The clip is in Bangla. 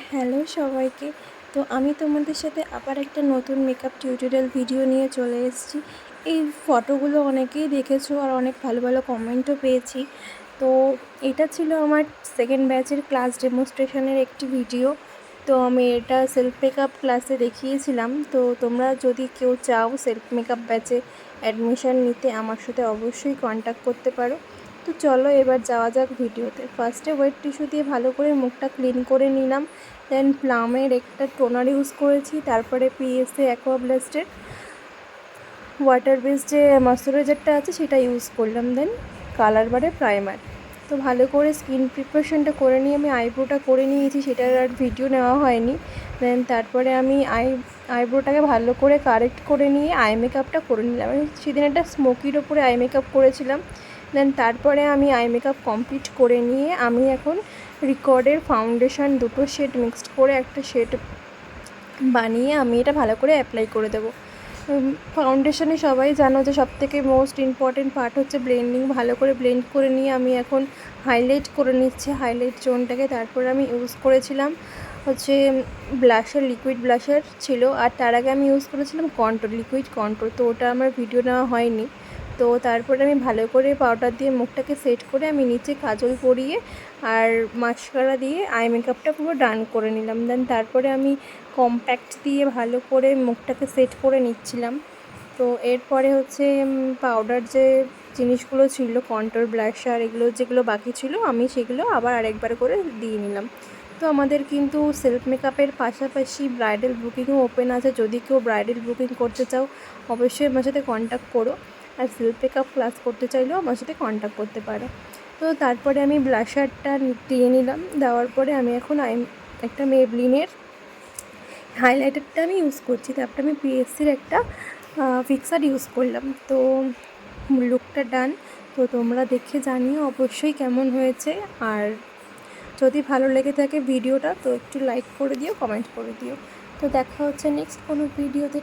হ্যালো সবাইকে। তো আমি তোমাদের সাথে আবার একটা নতুন মেকআপ টিউটোরিয়াল ভিডিও নিয়ে চলে এসেছি। এই ফটোগুলো অনেকেই দেখেছো আর অনেক ভালো ভালো কমেন্টও পেয়েছি। তো এটা ছিল আমার সেকেন্ড ব্যাচের ক্লাস ডেমনস্ট্রেশনের একটি ভিডিও। তো আমি এটা সেলফ মেকআপ ক্লাসে দেখিয়েছিলাম। তো তোমরা যদি কেউ চাও সেলফ মেকআপ ব্যাচে অ্যাডমিশন নিতে, আমার সাথে অবশ্যই কন্ট্যাক্ট করতে পারো। তো চলো এবার যাওয়া যাক ভিডিওতে। ফার্স্টে ওয়েট টিস্যু দিয়ে ভালো করে মুখটা ক্লিন করে নিলাম। দেন প্লামের একটা টোনার ইউজ করেছি, তারপরে পিএসএ অ্যাকোয়া ব্লাস্টের ওয়াটার বেস যে ময়শ্চারাইজারটা আছে সেটা ইউজ করলাম। দেন কালার বারে প্রাইমার। তো ভালো করে স্কিন প্রিপারেশনটা করে নিয়ে আমি আইব্রোটা করে নিয়েছি, সেটার আর ভিডিও নেওয়া হয়নি। দেন তারপরে আমি আইব্রোটাকে ভালো করে কারেক্ট করে নিয়ে আই মেকআপটা করে নিলাম। আমি সেদিন একটা স্মোকির ওপরে আই মেকআপ করেছিলাম। দেন তারপরে আমি আই মেকআপ কমপ্লিট করে নিয়ে আমি এখন রিকর্ডের ফাউন্ডেশন দুটো শেড মিক্সড করে একটা শেড বানিয়ে আমি এটা ভালো করে অ্যাপ্লাই করে দেবো। ফাউন্ডেশনে সবাই জানো যে সবথেকে মোস্ট ইম্পর্টেন্ট পার্ট হচ্ছে ব্লেন্ডিং। ভালো করে ব্লেন্ড করে নিয়ে আমি এখন হাইলাইট করে নিচ্ছি হাইলাইট জোনটাকে। তারপর আমি ইউজ করেছিলাম হচ্ছে ব্লাশার, লিকুইড ব্লাশার ছিল। আর তার আগে আমি ইউজ করেছিলাম কন্ট্রোল, লিকুইড কন্ট্রোল। তো ওটা আমার ভিডিও নেওয়া হয়নি। তো তারপরে আমি ভালো করে পাউডার দিয়ে মুখটাকে সেট করে আমি নিচে কাজল পরিয়ে আর মাস্কারা দিয়ে আই মেকআপটা পুরো ডান করে নিলাম। দেন তারপরে আমি কম্প্যাক্ট দিয়ে ভালো করে মুখটাকে সেট করে নিচ্ছিলাম। তো এরপরে হচ্ছে পাউডার যে জিনিসগুলো ছিল, কন্ট্রোল, ব্লাশার, এগুলো যেগুলো বাকি ছিল আমি সেগুলো আবার আরেকবার করে দিয়ে নিলাম। তো আমাদের কিন্তু সেলফ মেকআপের পাশাপাশি ব্রাইডাল বুকিংও ওপেন আছে। যদি কেউ ব্রাইডাল বুকিং করতে চাও অবশ্যই আমার সাথে কন্ট্যাক্ট করো। আর সেলফ মেকআপ ক্লাস করতে চাইলেও আমার সাথে কন্ট্যাক্ট করতে পারো। তো তারপরে আমি ব্লাশারটা দিয়ে নিলাম। দেওয়ার পরে আমি এখন একটা মেবলিনের হাইলাইটারটা আমি ইউজ করছি। তারপরে আমি পিএসসির একটা ফিক্সার ইউজ করলাম। তো লুকটা ডান। তো তোমরা দেখে জানিও অবশ্যই কেমন হয়েছে। আর যদি ভালো লেগে থাকে ভিডিওটা তো একটু লাইক করে দিও, কমেন্ট করে দিও। তো দেখা হচ্ছে নেক্সট কোনো ভিডিওতে।